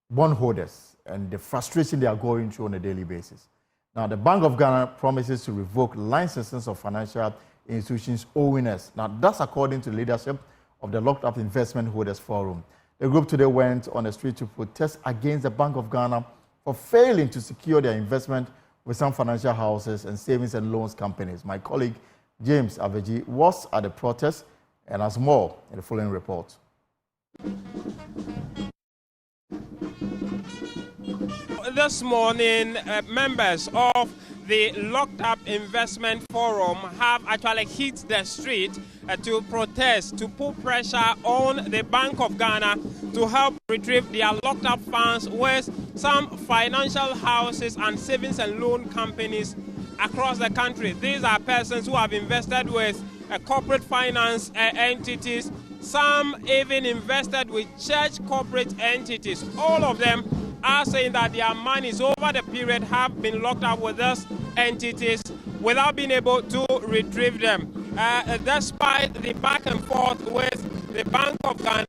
bondholders and the frustration they are going through on a daily basis. Now, the Bank of Ghana promises to revoke licenses of financial institutions owing us. Now, that's according to the leadership of the Locked Up Investment Holders Forum. The group today went on the street to protest against the Bank of Ghana for failing to secure their investment with some financial houses and savings and loans companies. My colleague James Aveji was at the protest and has more in the following report. This morning, members of the Locked Up Investment Forum have actually hit the street to protest, to put pressure on the Bank of Ghana to help retrieve their locked up funds with some financial houses and savings and loan companies across the country. These are persons who have invested with corporate finance entities. Some even invested with church corporate entities. All of them are saying that their monies over the period have been locked up with these entities without being able to retrieve them. Despite the back and forth with the Bank of Ghana,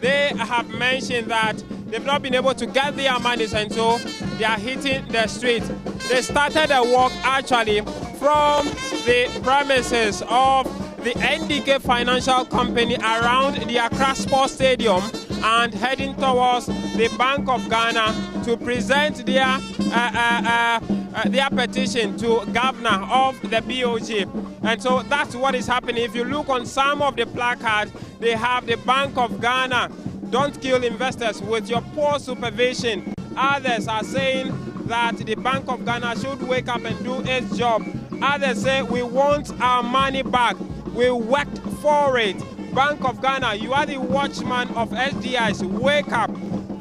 they have mentioned that they've not been able to get their monies, and so they are hitting the street. They started a walk actually from the premises of the NDK Financial Company around the Accra Sports Stadium and heading towards the Bank of Ghana to present their petition to Governor of the BoG. And so that's what is happening. If you look on some of the placards, they have the Bank of Ghana, don't kill investors with your poor supervision. Others are saying that the Bank of Ghana should wake up and do its job. Others say we want our money back. We worked for it. Bank of Ghana, you are the watchman of SDIs. Wake up.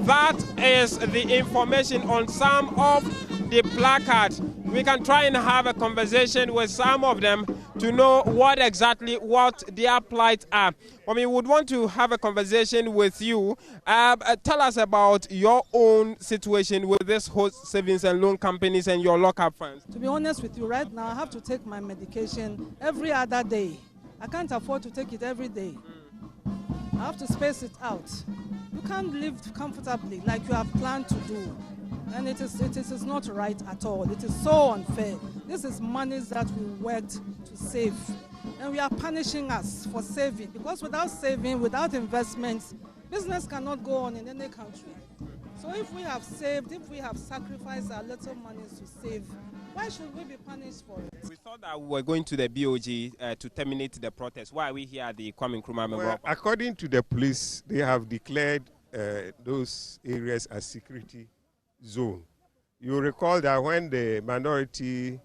That is the information on some of the placards. We can try and have a conversation with some of them to know what their plight are. We would want to have a conversation with you. Tell us about your own situation with this host savings and loan companies and your lockup funds. To be honest with you, right now I have to take my medication every other day. I can't afford to take it every day. I have to space it out. You can't live comfortably like you have planned to do. And it is not right at all. It is so unfair. This is money that we worked to save. And we are punishing us for saving. Because without saving, without investments, business cannot go on in any country. So if we have saved, if we have sacrificed our little money to save, why should we be punished for it? We thought that we were going to the BoG to terminate the protest. Why are we here at the Kwame Nkrumah Memorial? Well, according to the police, they have declared those areas as security zone. You recall that when the minority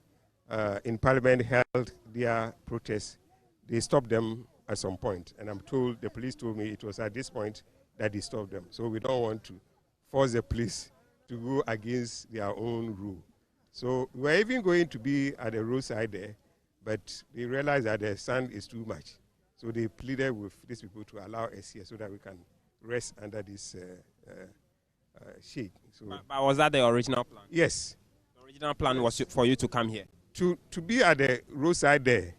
in Parliament held their protest, they stopped them at some point. And I'm told, the police told me it was at this point that they stopped them. So we don't want to force the police to go against their own rule. So we're even going to be at the roadside there, but they realized that the sun is too much. So they pleaded with these people to allow us here so that we can rest under this shade. So but was that the original plan? Yes. The original plan was for you to come here? To be at the roadside there,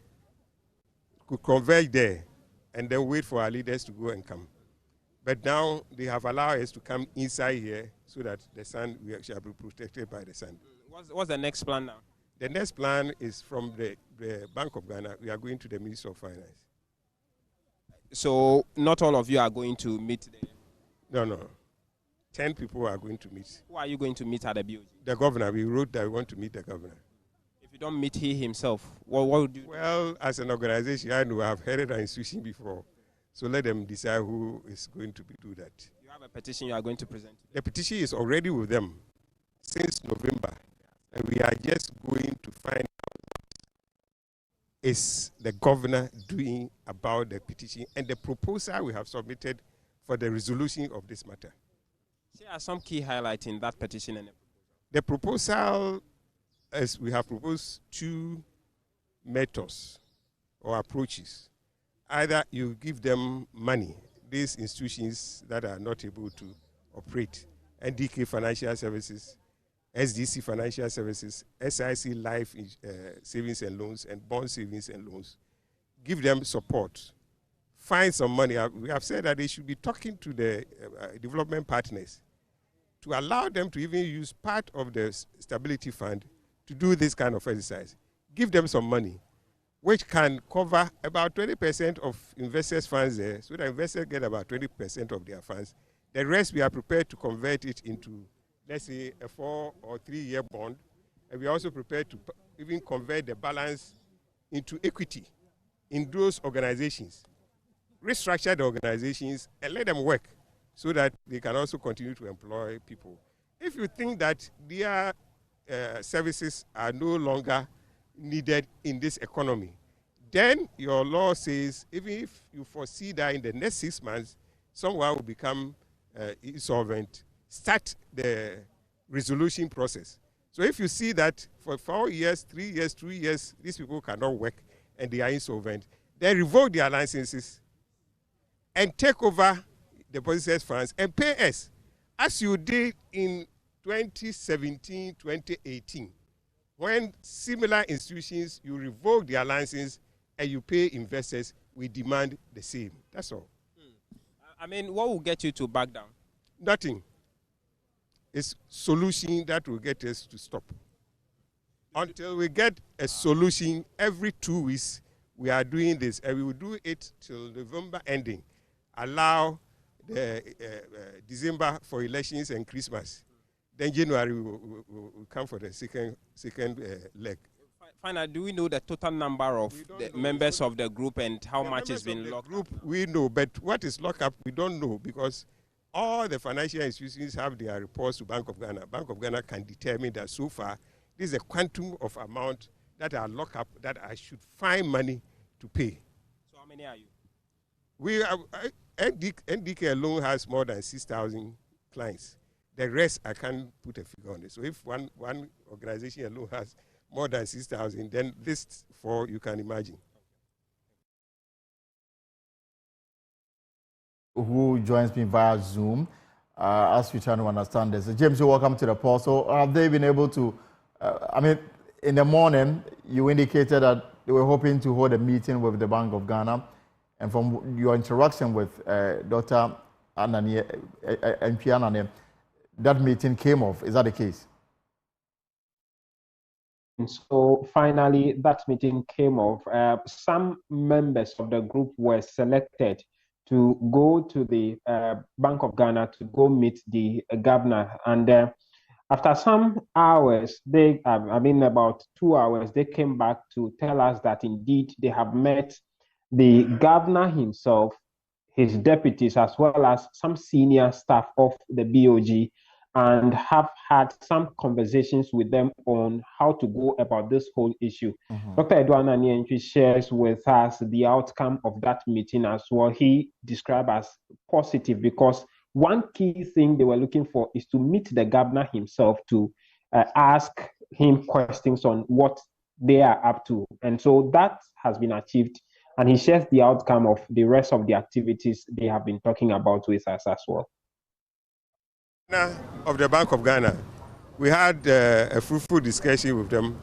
could converge there, and then wait for our leaders to go and come. But now they have allowed us to come inside here so that the sun, we shall be protected by the sun. What's the next plan now? The next plan is from the Bank of Ghana. We are going to the Ministry of Finance. So not all of you are going to meet there? No. 10 people are going to meet. Who are you going to meet at the BoG? The governor. We wrote that we want to meet the governor. If you don't meet he himself, what would you do? Well, as an organization, I know I've headed an institution before. So let them decide who is going to do that. You have a petition you are going to present? The petition is already with them since November. And we are just going to find out what is the governor doing about the petition and the proposal we have submitted for the resolution of this matter. There are some key highlights in that petition and the proposal, as we have proposed two methods or approaches. Either you give them money, these institutions that are not able to operate, NDK Financial Services, SDC Financial Services, SIC Life Savings and Loans, and Bond Savings and Loans. Give them support. Find some money. We have said that they should be talking to the development partners to allow them to even use part of the stability fund to do this kind of exercise. Give them some money, which can cover about 20% of investors' funds there, so that investors get about 20% of their funds. The rest, we are prepared to convert it into, let's say, a 4 or 3 year bond. And we are also prepared to even convert the balance into equity in those organizations. Restructure the organizations and let them work so that they can also continue to employ people. If you think that their services are no longer needed in this economy, then your law says even if you foresee that in the next 6 months, someone will become insolvent, start the resolution process. So if you see that for 4 years, 3 years, 2 years, these people cannot work and they are insolvent, then revoke their licenses and take over the depositors' funds and pay us as you did in 2017, 2018, when similar institutions, you revoke their license and you pay investors, we demand the same. That's all. I mean, what will get you to back down? Nothing. It's solution that will get us to stop. Until we get a solution, every 2 weeks, we are doing this, and we will do it till November ending. Allow the December for elections and Christmas. Then January will come for the second leg. Finally, do we know the total number of the members of the group and how much has been locked up? We know, but what is locked up, we don't know, because all the financial institutions have their reports to Bank of Ghana. Bank of Ghana can determine that so far, this is a quantum of amount that are locked up that I should find money to pay. So how many are you? We are, NDK alone has more than 6,000 clients. The rest, I can't put a figure on it. So if one organization alone has more than 6,000, then this 4 you can imagine. Who joins me via Zoom as we try to understand this. James, you're welcome to the poll. So have they been able to, I mean, in the morning, you indicated that they were hoping to hold a meeting with the Bank of Ghana. And from your interaction with Dr. Anani, MP Anani, that meeting came off. Is that the case? So finally, that meeting came off. Some members of the group were selected to go to the Bank of Ghana to go meet the governor. And after some hours, about 2 hours, they came back to tell us that indeed they have met the governor himself, his deputies, as well as some senior staff of the BoG, and have had some conversations with them on how to go about this whole issue. Dr. Edouard Nanientwi shares with us the outcome of that meeting as well. He described as positive because one key thing they were looking for is to meet the governor himself to ask him questions on what they are up to. And so that has been achieved. And he shares the outcome of the rest of the activities they have been talking about with us as well. Of the Bank of Ghana, we had a fruitful discussion with them.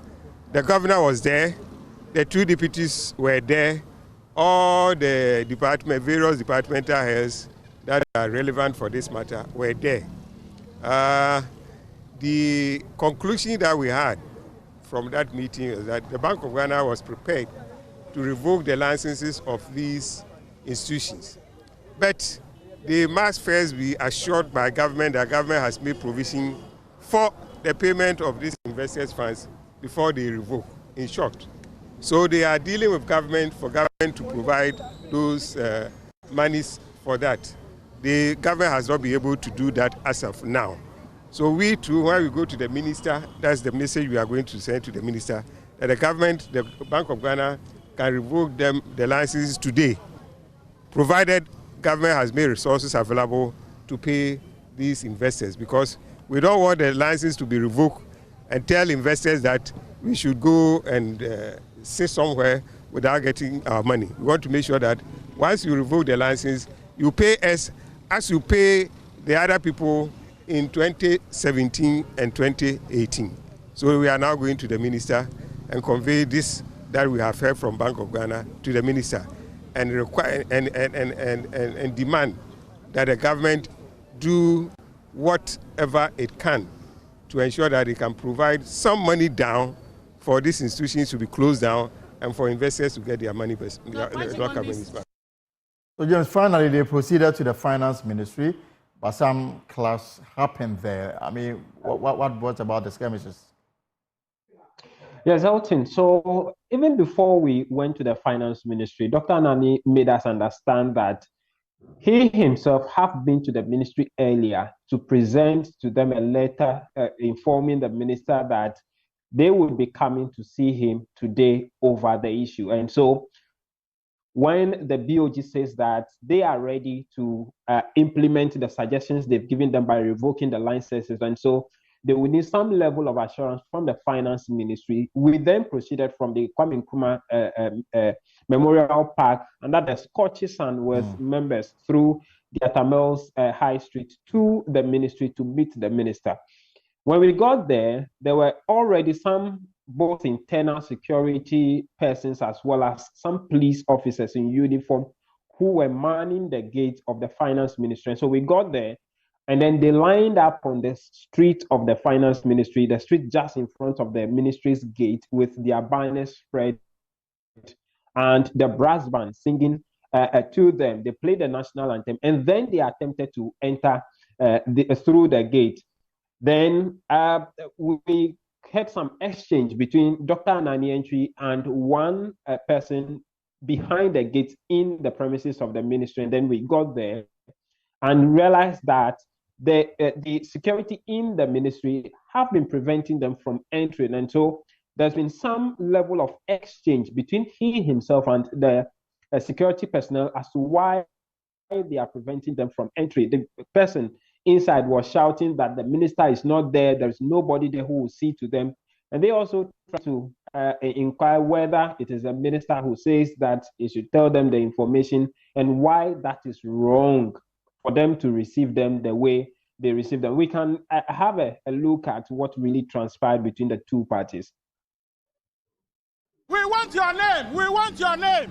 The governor was there, the 2 deputies were there, all the various departmental heads that are relevant for this matter were there. The conclusion that we had from that meeting is that the Bank of Ghana was prepared to revoke the licenses of these institutions. But they must first be assured by government that government has made provision for the payment of these investors' funds before they revoke, in short. So they are dealing with government for government to provide those monies for that. The government has not been able to do that as of now. So we too, when we go to the minister, that's the message we are going to send to the minister, that the government, the Bank of Ghana, can revoke them the licenses today, provided government has made resources available to pay these investors, because we don't want the license to be revoked and tell investors that we should go and sit somewhere without getting our money. We want to make sure that once you revoke the license, you pay us as you pay the other people in 2017 and 2018. So we are now going to the minister and convey this that we have heard from Bank of Ghana to the minister and require and demand that the government do whatever it can to ensure that it can provide some money down for these institutions to be closed down and for investors to get their money back. So, James, finally, they proceeded to the finance ministry, but some clash happened there. I mean, what brought about the skirmishes? Yes, Elton. So even before we went to the finance ministry, Dr. Nani made us understand that he himself have been to the ministry earlier to present to them a letter informing the minister that they would be coming to see him today over the issue. And so when the BoG says that they are ready to implement the suggestions they've given them by revoking the licenses, and so they will need some level of assurance from the finance ministry. We then proceeded from the Kwame Nkrumah Memorial Park under the Scottish Sun with members through the Atamels High Street to the ministry to meet the minister. When we got there, there were already some both internal security persons as well as some police officers in uniform who were manning the gate of the finance ministry. And so we got there, and then they lined up on the street of the finance ministry, the street just in front of the ministry's gate, with their banners spread and the brass band singing to them. They played the national anthem, and then they attempted to enter through the gate. Then we had some exchange between Dr. Nani Entry and one person behind the gate in the premises of the ministry. And then we got there and realized that the security in the ministry have been preventing them from entering. And so there's been some level of exchange between he himself and the security personnel as to why they are preventing them from entry. The person inside was shouting that the minister is not there, there's nobody there who will see to them. And they also try to inquire whether it is a minister who says that he should tell them the information and why that is wrong for them to receive them the way they receive them. We can have a look at what really transpired between the two parties. We want your name! We want your name!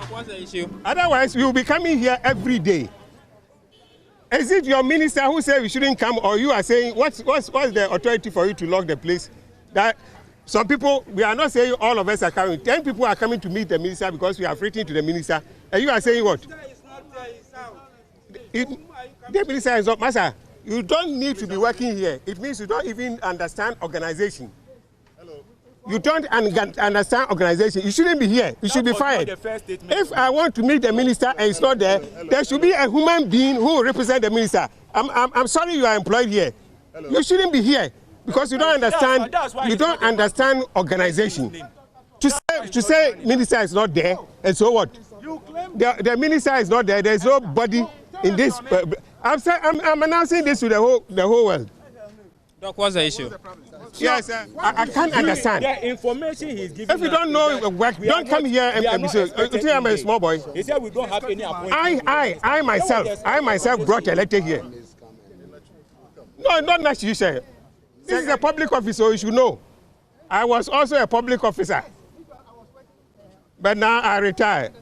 What's the issue? Otherwise, we will be coming here every day. Is it your minister who said we shouldn't come, or you are saying what's the authority for you to lock the place? That some people, we are not saying all of us are coming. 10 people are coming to meet the minister because we have written to the minister, and you are saying what? The minister is not, Master. You don't need to be working here. It means you don't even understand organization. You don't understand organization. You shouldn't be here. You should be fired. If I want to meet the minister and it's not there, there should be a human being who will represent the minister. I'm sorry you are employed here. You shouldn't be here because you don't understand. You don't understand organization. To say minister is not there, and so what? The minister is not there. There is nobody in this. I'm announcing this to the whole world. Doc, what's the issue? Yes, I can't understand. The information he's giving. If you don't know work, don't come here and say, I'm a small boy. He said we don't have any appointment. I myself brought a letter here. No, not necessarily. This is a public office, so you should know. I was also a public officer. But now I retired.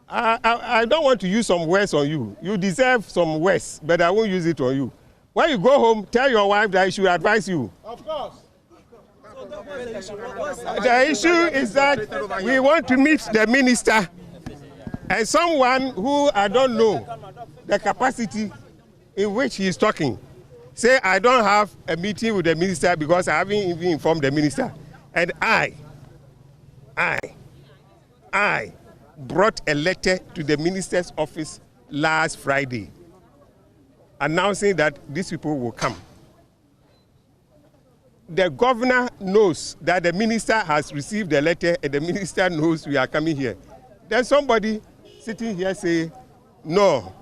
I don't want to use some words on you. You deserve some words, but I won't use it on you. When you go home, tell your wife that she should advise you. Of course. The issue is that we want to meet the minister and someone who I don't know the capacity in which he is talking. Say, I don't have a meeting with the minister because I haven't even informed the minister. And I brought a letter to the minister's office last Friday, announcing that these people will come. The governor knows that the minister has received the letter and the minister knows we are coming here. Then somebody sitting here say, no,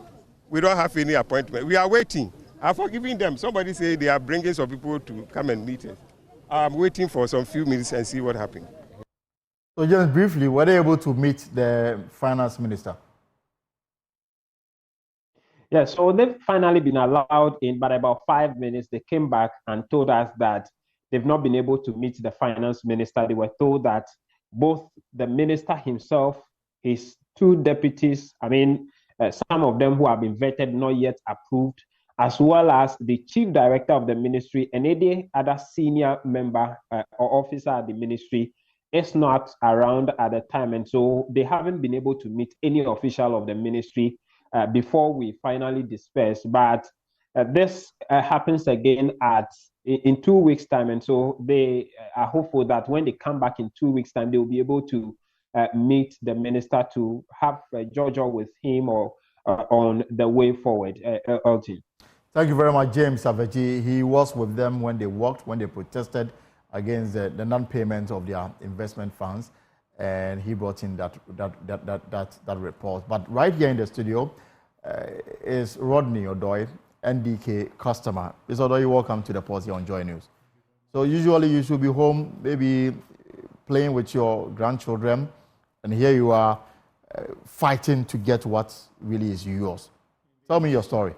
we don't have any appointment. We are waiting. I've forgiven them. Somebody say they are bringing some people to come and meet us. I'm waiting for some few minutes and see what happens. So just briefly, were they able to meet the finance minister? Yeah, so they've finally been allowed in, but about 5 minutes, they came back and told us that they've not been able to meet the finance minister. They were told that both the minister himself, his two deputies, some of them who have been vetted, not yet approved, as well as the chief director of the ministry and any other senior member or officer at the ministry is not around at the time. And so they haven't been able to meet any official of the ministry before we finally disperse. But this happens again in 2 weeks' time. And so they are hopeful that when they come back in 2 weeks' time, they will be able to meet the minister to have Jojo with him or on the way forward. LT. Thank you very much, James Aveji. He was with them when they walked, when they protested against the non-payment of their investment funds, and he brought in that report. But right here in the studio is Rodney Odoy, NDK customer. Mr. Odoy, welcome to the Pulse here on Joy News. So usually you should be home, maybe playing with your grandchildren, and here you are fighting to get what really is yours. Tell me your story.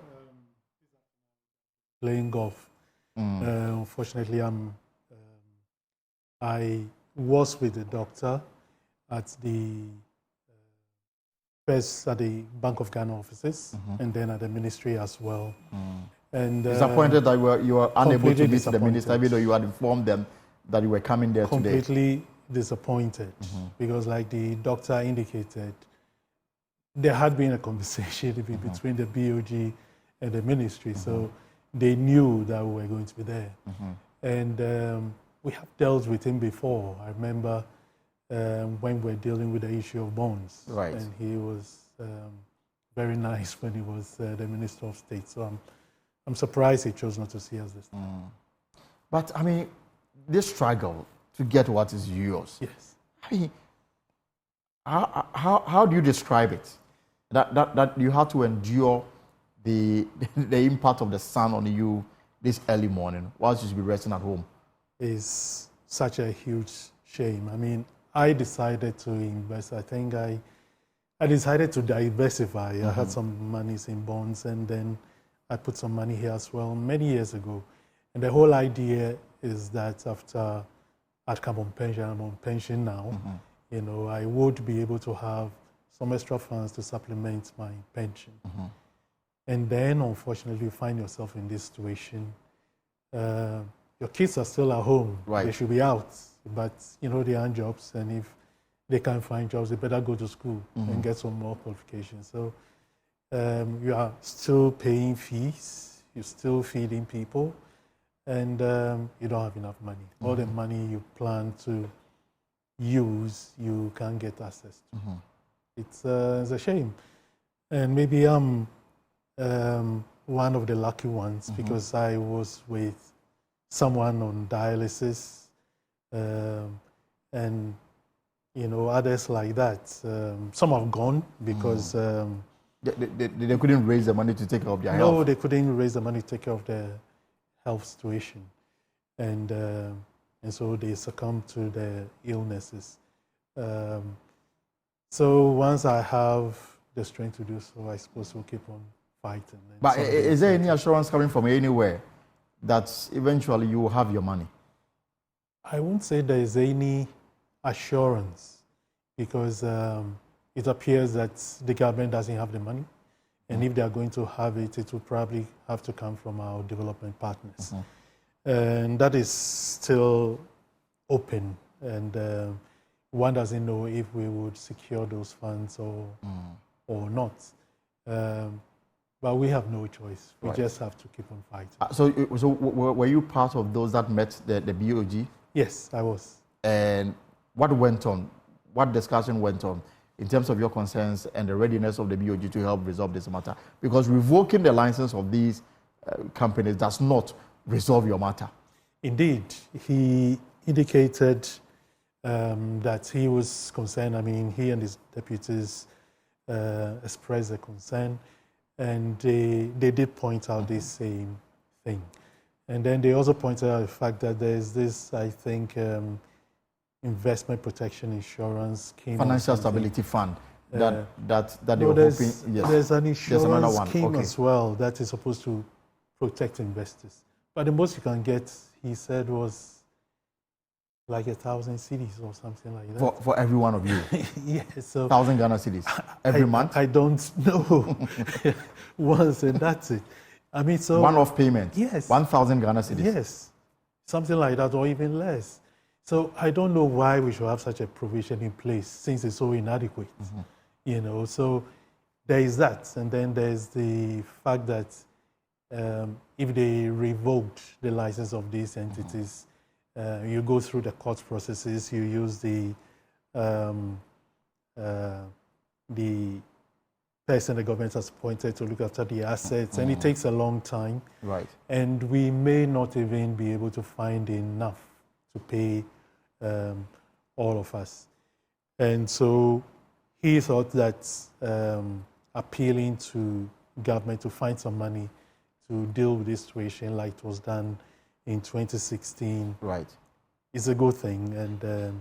Playing golf. Unfortunately, I was with the doctor at the first at the Bank of Ghana offices, and then at the ministry as well. And disappointed that you were unable to meet the minister, even though you had informed them that you were coming there today. Completely disappointed because, like the doctor indicated, there had been a conversation between the BoG and the ministry, so they knew that we were going to be there. And we have dealt with him before. I remember when we were dealing with the issue of bonds. Right. And he was very nice when he was the Minister of State. So I'm surprised he chose not to see us this time. But, I mean, this struggle to get what is yours. Yes. I mean, how do you describe it? That you have to endure the impact of the sun on you this early morning whilst you should be resting at home? Is such a huge shame. I mean, I decided to invest. I think I decided to diversify. I had some monies in bonds, and then I put some money here as well many years ago. And the whole idea is that after I'd come on pension, I'm on pension now, you know, I would be able to have some extra funds to supplement my pension. And then, unfortunately, you find yourself in this situation. Your kids are still at home. Right. They should be out, but you know they aren't jobs, and if they can't find jobs, they better go to school and get some more qualifications. So you are still paying fees, you're still feeding people, and you don't have enough money. All the money you plan to use, you can't get access to. It's a shame, and maybe I'm one of the lucky ones because I was with someone on dialysis, and you know others like that. Some have gone because they couldn't raise the money to take care of their health. No, they couldn't raise the money to take care of their health situation, and so they succumbed to their illnesses. So once I have the strength to do so, I suppose we'll keep on fighting. But is there any assurance coming from anywhere that eventually you will have your money? I won't say there is any assurance because it appears that the government doesn't have the money. And if they are going to have it, it will probably have to come from our development partners. And that is still open. And one doesn't know if we would secure those funds or not. But we have no choice. We just have to keep on fighting. So were you part of those that met the BoG? Yes, I was. And what went on? What discussion went on in terms of your concerns and the readiness of the BoG to help resolve this matter? Because revoking the license of these companies does not resolve your matter. Indeed. He indicated that he was concerned. I mean, he and his deputies expressed a concern. And they did point out this same thing. And then they also pointed out the fact that there's this, I think, investment protection insurance scheme. Financial Stability Fund that they were there's, hoping. Yes. There's an insurance scheme Okay. as well that is supposed to protect investors. But the most you can get, he said, was like 1,000 cities or something like that. For every one of you? Yes. So 1,000 Ghana cities every month? I don't know. Once and that's it. I mean, so one-off payment? Yes. 1,000 Ghana cities? Yes. Something like that or even less. So I don't know why we should have such a provision in place since it's so inadequate. You know, so there is that. And then there's the fact that if they revoked the license of these entities, you go through the court processes, you use the person the government has appointed to look after the assets, and it takes a long time. Right. And we may not even be able to find enough to pay all of us. And so he thought that appealing to government to find some money to deal with this situation like it was done in 2016 right. is a good thing. And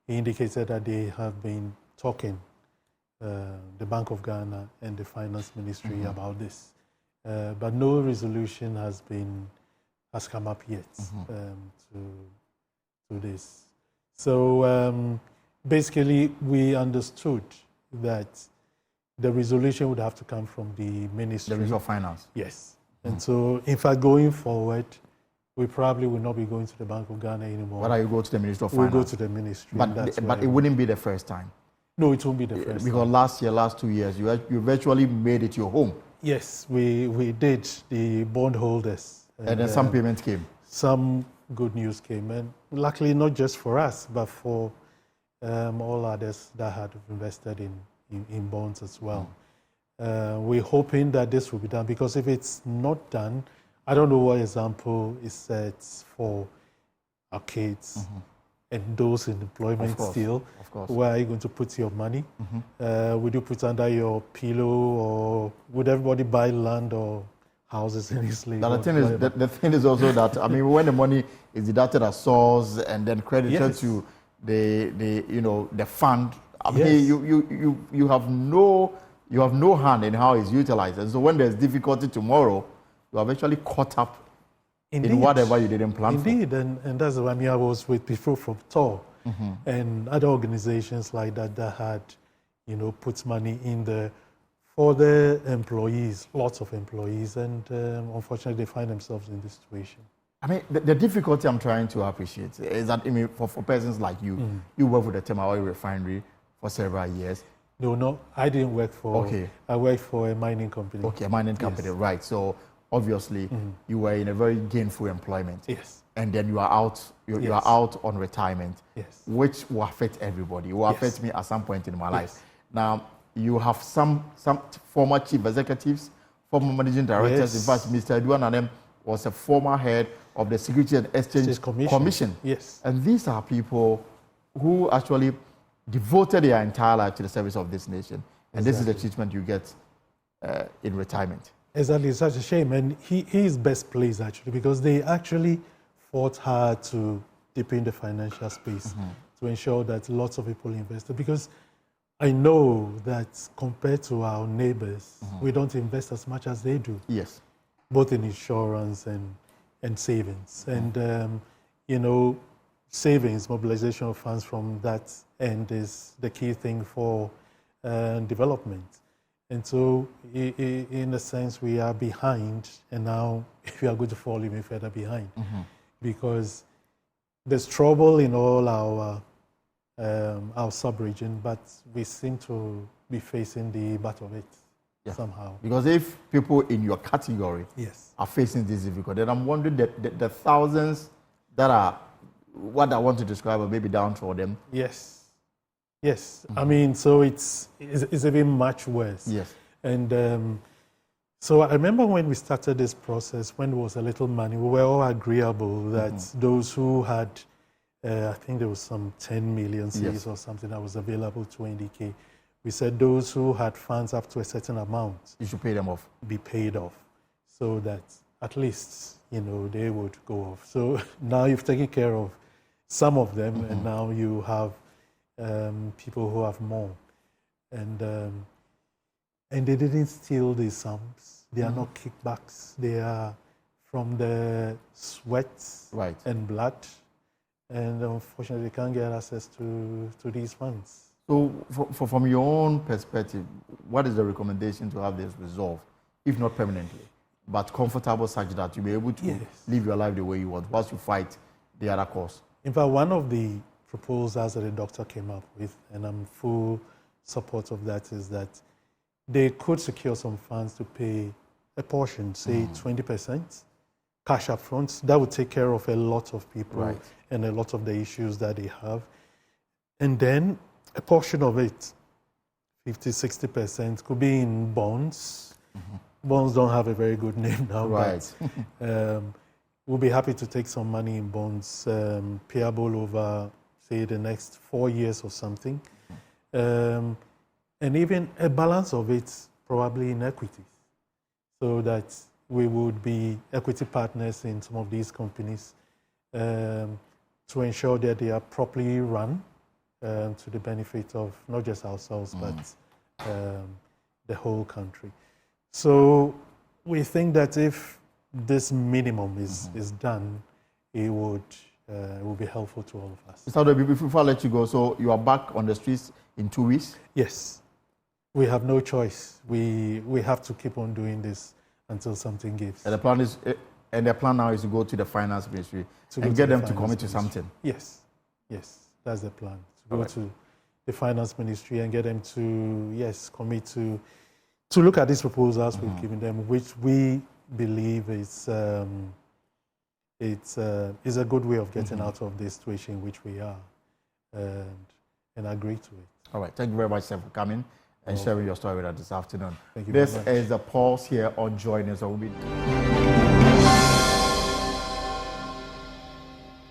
he indicated that they have been talking, the Bank of Ghana and the Finance Ministry about this. But no resolution has come up yet to this. So basically, we understood that the resolution would have to come from the Ministry. The Ministry of Finance. Yes. And so, in fact, going forward, we probably will not be going to the Bank of Ghana anymore. Whether you go to the Ministry of Finance. We'll go to the Ministry. But it wouldn't be the first time. No, it won't be the first because time. last 2 years, you virtually made it your home. Yes, we did, the bondholders. And then some payments came. Some good news came. And luckily, not just for us, but for all others that had invested in bonds as well. We're hoping that this will be done, because if it's not done, I don't know what example is set for our kids and those in employment still. Of course. Where are you going to put your money? Would you put under your pillow, or would everybody buy land or houses in his league? Now, the thing is also that, I mean, when the money is deducted as source and then credited to the fund, I mean, you have no hand in how it's utilized. And so when there's difficulty tomorrow, you are actually caught up in whatever you didn't plan for. Indeed, and that's why I was with people from TOR and other organizations like that had, put money in there for the employees, lots of employees, and unfortunately they find themselves in this situation. I mean, the difficulty I'm trying to appreciate is that, I mean, for persons like you, you work with the Tema Oil Refinery for several years. No, I didn't work for. Okay. I worked for a mining company. Okay, a mining company, right? So obviously, you were in a very gainful employment. Yes. And then you are out. You are out on retirement. Yes. Which will affect everybody. It will affect me at some point in my life. Now, you have some former chief executives, former managing directors. In fact, Mr. Eduananem was a former head of the Security and Exchange Commission. Yes. And these are people who actually devoted their entire life to the service of this nation. And this is the treatment you get in retirement. Exactly. It's such a shame. And he is best placed, actually, because they actually fought hard to deepen the financial space to ensure that lots of people invested. Because I know that compared to our neighbors, we don't invest as much as they do. Yes. Both in insurance and savings. And, savings, mobilization of funds from that end is the key thing for development. And so, in a sense, we are behind, and now we are going to fall even further behind. Because there's trouble in all our sub-region, but we seem to be facing the butt of it somehow. Because if people in your category are facing this difficulty, then I'm wondering the thousands that are what I want to describe, or maybe down for them. Yes. I mean, so it's even much worse. Yes. And so I remember when we started this process, when there was a little money, we were all agreeable that those who had, I think there was some 10 million cedis or something that was available to NDK. We said those who had funds up to a certain amount, you should pay them off. Be paid off, so that at least they would go off. So now you've taken care of some of them, and now you have people who have more, and they didn't steal these sums. They are not kickbacks. They are from the sweat and blood and unfortunately can't get access to these funds. So, from your own perspective, what is the recommendation to have this resolved, if not permanently, but comfortable such that you'll be able to live your life the way you want, whilst you fight the other cause? In fact, one of the proposals that the doctor came up with, and I'm full support of that, is that they could secure some funds to pay a portion, say 20%, cash up front. That would take care of a lot of people and a lot of the issues that they have. And then a portion of it, 50, 60%, could be in bonds. Bonds don't have a very good name now, but we'll be happy to take some money in bonds payable over, say, the next 4 years or something. And even a balance of it probably in equities, so that we would be equity partners in some of these companies to ensure that they are properly run to the benefit of not just ourselves, but the whole country. So we think that if this minimum is done, it will be helpful to all of us. Mr. Before I let you go, so you are back on the streets in 2 weeks? Yes. We have no choice. We have to keep on doing this until something gives. And the plan now is to go to the finance ministry and get them to commit to something. Yes, that's the plan. To go to the finance ministry and get them to commit to look at these proposals we've given them, which we believe is a good way of getting out of this situation in which we are, and agree to it. All right. Thank you very much, sir, for coming and sharing your story with us this afternoon. Thank you. This is the pause here on Join Us.